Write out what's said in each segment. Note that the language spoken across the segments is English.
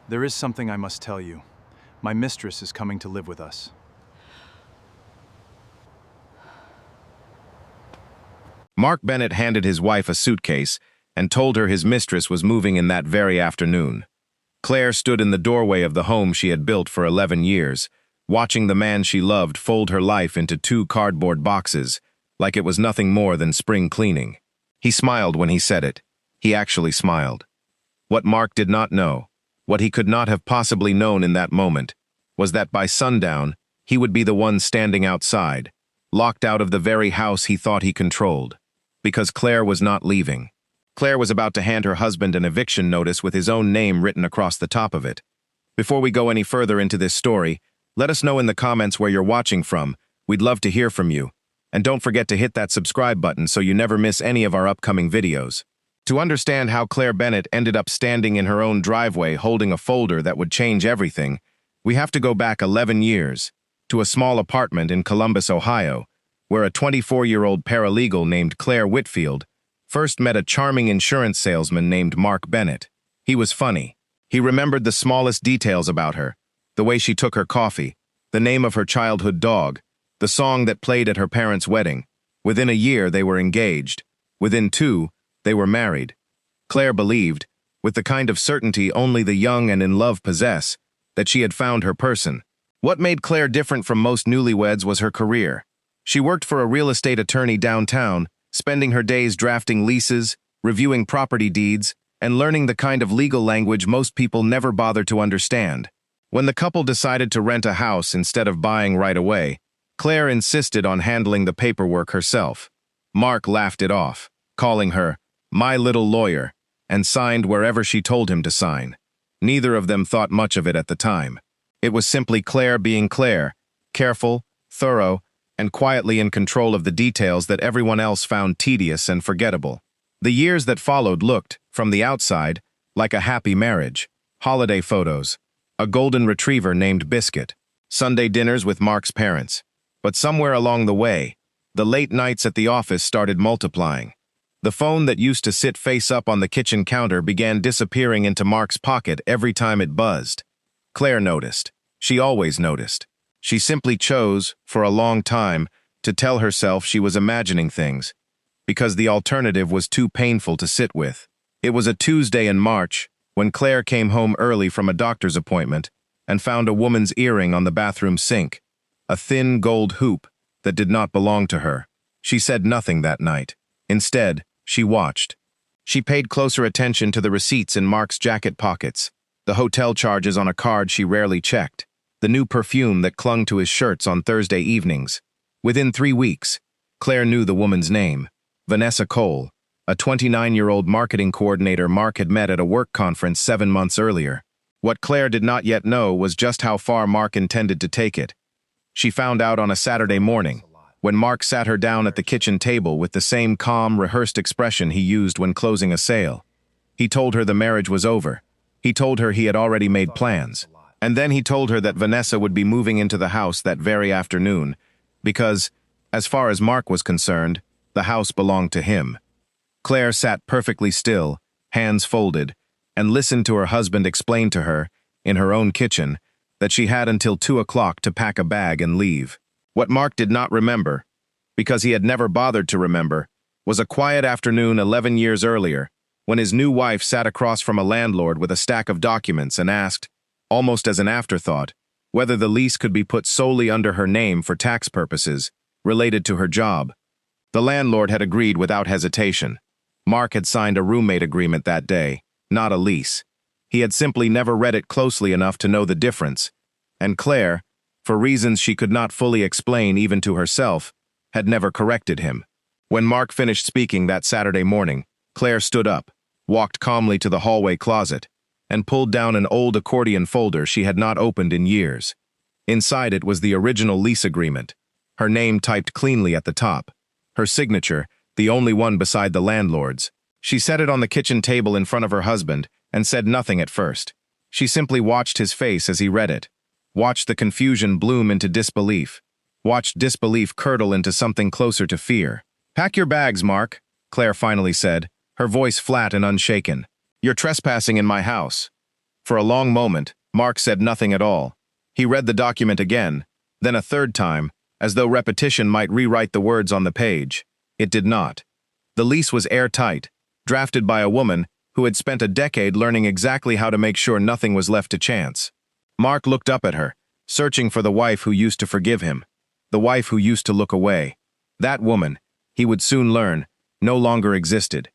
There is something I must tell you. My mistress is coming to live with us. Mark Bennett handed his wife a suitcase and told her his mistress was moving in that very afternoon. Claire stood in the doorway of the home she had built for 11 years, watching the man she loved fold her life into 2 cardboard boxes, like it was nothing more than spring cleaning. He smiled when he said it. He actually smiled. What Mark did not know, what he could not have possibly known in that moment, was that by sundown, he would be the one standing outside, locked out of the very house he thought he controlled, because Claire was not leaving. Claire was about to hand her husband an eviction notice with his own name written across the top of it. Before we go any further into this story, let us know in the comments where you're watching from. We'd love to hear from you. And don't forget to hit that subscribe button so you never miss any of our upcoming videos. To understand how Claire Bennett ended up standing in her own driveway holding a folder that would change everything, we have to go back 11 years, to a small apartment in Columbus, Ohio, where a 24-year-old paralegal named Claire Whitfield first met a charming insurance salesman named Mark Bennett. He was funny. He remembered the smallest details about her, the way she took her coffee, the name of her childhood dog, the song that played at her parents' wedding. Within a year, they were engaged. Within 2, they were married. Claire believed, with the kind of certainty only the young and in love possess, that she had found her person. What made Claire different from most newlyweds was her career. She worked for a real estate attorney downtown, spending her days drafting leases, reviewing property deeds, and learning the kind of legal language most people never bother to understand. When the couple decided to rent a house instead of buying right away, Claire insisted on handling the paperwork herself. Mark laughed it off, calling her "my little lawyer," and signed wherever she told him to sign. Neither of them thought much of it at the time. It was simply Claire being Claire, careful, thorough, and quietly in control of the details that everyone else found tedious and forgettable. The years that followed looked, from the outside, like a happy marriage. Holiday photos, a golden retriever named Biscuit, Sunday dinners with Mark's parents. But somewhere along the way, the late nights at the office started multiplying. The phone that used to sit face up on the kitchen counter began disappearing into Mark's pocket every time it buzzed. Claire noticed. She always noticed. She simply chose, for a long time, to tell herself she was imagining things, because the alternative was too painful to sit with. It was a Tuesday in March, when Claire came home early from a doctor's appointment and found a woman's earring on the bathroom sink, a thin gold hoop that did not belong to her. She said nothing that night. Instead, she watched. She paid closer attention to the receipts in Mark's jacket pockets, the hotel charges on a card she rarely checked, the new perfume that clung to his shirts on Thursday evenings. Within 3 weeks, Claire knew the woman's name, Vanessa Cole, a 29-year-old marketing coordinator Mark had met at a work conference 7 months earlier. What Claire did not yet know was just how far Mark intended to take it. She found out on a Saturday morning, when Mark sat her down at the kitchen table with the same calm, rehearsed expression he used when closing a sale. He told her the marriage was over. He told her he had already made plans. And then he told her that Vanessa would be moving into the house that very afternoon, because, as far as Mark was concerned, the house belonged to him. Claire sat perfectly still, hands folded, and listened to her husband explain to her, in her own kitchen, that she had until 2 o'clock to pack a bag and leave. What Mark did not remember, because he had never bothered to remember, was a quiet afternoon 11 years earlier, when his new wife sat across from a landlord with a stack of documents and asked, almost as an afterthought, whether the lease could be put solely under her name for tax purposes, related to her job. The landlord had agreed without hesitation. Mark had signed a roommate agreement that day, not a lease. He had simply never read it closely enough to know the difference, and Claire, for reasons she could not fully explain even to herself, had never corrected him. When Mark finished speaking that Saturday morning, Claire stood up, walked calmly to the hallway closet, and pulled down an old accordion folder she had not opened in years. Inside it was the original lease agreement, her name typed cleanly at the top, her signature, the only one beside the landlord's. She set it on the kitchen table in front of her husband and said nothing at first. She simply watched his face as he read it, watched the confusion bloom into disbelief, watched disbelief curdle into something closer to fear. "Pack your bags, Mark," Claire finally said, her voice flat and unshaken. "You're trespassing in my house." For a long moment, Mark said nothing at all. He read the document again, then a third time, as though repetition might rewrite the words on the page. It did not. The lease was airtight, drafted by a woman who had spent a decade learning exactly how to make sure nothing was left to chance. Mark looked up at her, searching for the wife who used to forgive him, the wife who used to look away. That woman, he would soon learn, no longer existed.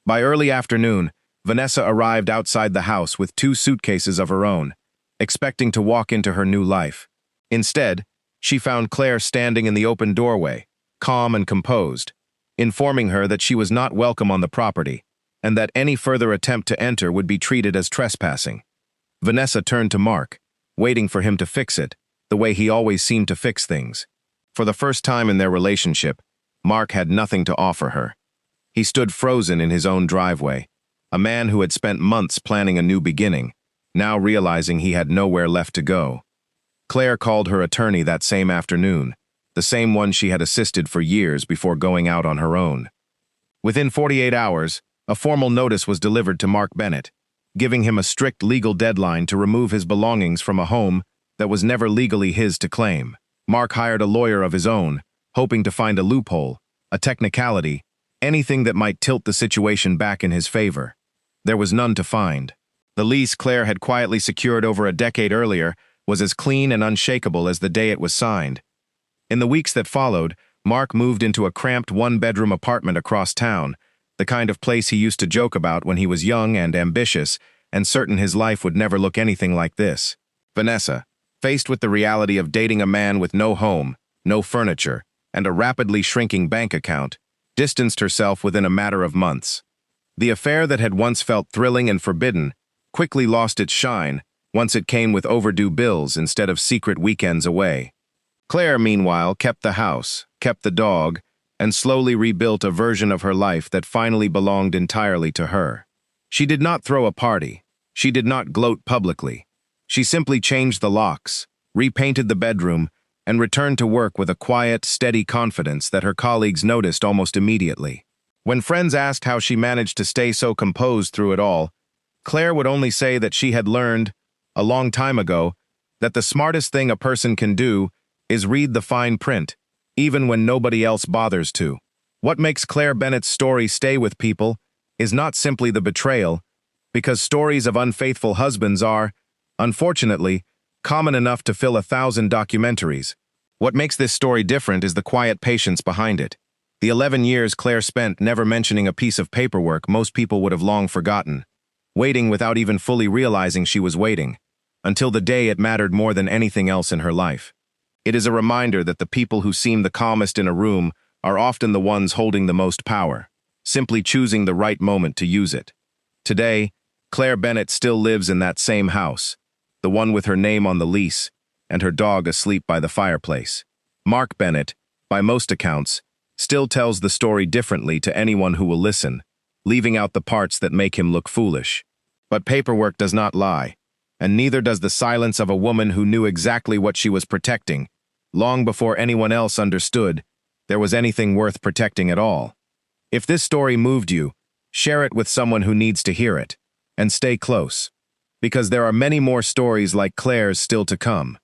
By early afternoon, Vanessa arrived outside the house with 2 suitcases of her own, expecting to walk into her new life. Instead, she found Claire standing in the open doorway, calm and composed, informing her that she was not welcome on the property, and that any further attempt to enter would be treated as trespassing. Vanessa turned to Mark, waiting for him to fix it, the way he always seemed to fix things. For the first time in their relationship, Mark had nothing to offer her. He stood frozen in his own driveway, a man who had spent months planning a new beginning, now realizing he had nowhere left to go. Claire called her attorney that same afternoon, the same one she had assisted for years before going out on her own. Within 48 hours, a formal notice was delivered to Mark Bennett, giving him a strict legal deadline to remove his belongings from a home that was never legally his to claim. Mark hired a lawyer of his own, hoping to find a loophole, a technicality, anything that might tilt the situation back in his favor. There was none to find. The lease Claire had quietly secured over a decade earlier was as clean and unshakable as the day it was signed. In the weeks that followed, Mark moved into a cramped one-bedroom apartment across town, the kind of place he used to joke about when he was young and ambitious and certain his life would never look anything like this. Vanessa, faced with the reality of dating a man with no home, no furniture, and a rapidly shrinking bank account, distanced herself within a matter of months. The affair that had once felt thrilling and forbidden quickly lost its shine once it came with overdue bills instead of secret weekends away. Claire, meanwhile, kept the house, kept the dog, and slowly rebuilt a version of her life that finally belonged entirely to her. She did not throw a party. She did not gloat publicly. She simply changed the locks, repainted the bedroom, and returned to work with a quiet, steady confidence that her colleagues noticed almost immediately. When friends asked how she managed to stay so composed through it all, Claire would only say that she had learned, a long time ago, that the smartest thing a person can do is read the fine print, even when nobody else bothers to. What makes Claire Bennett's story stay with people is not simply the betrayal, because stories of unfaithful husbands are, unfortunately, common enough to fill 1,000 documentaries. What makes this story different is the quiet patience behind it. The 11 years Claire spent never mentioning a piece of paperwork most people would have long forgotten, waiting without even fully realizing she was waiting, until the day it mattered more than anything else in her life. It is a reminder that the people who seem the calmest in a room are often the ones holding the most power, simply choosing the right moment to use it. Today, Claire Bennett still lives in that same house, the one with her name on the lease, and her dog asleep by the fireplace. Mark Bennett, by most accounts, still tells the story differently to anyone who will listen, leaving out the parts that make him look foolish. But paperwork does not lie, and neither does the silence of a woman who knew exactly what she was protecting, long before anyone else understood there was anything worth protecting at all. If this story moved you, share it with someone who needs to hear it, and stay close, because there are many more stories like Claire's still to come.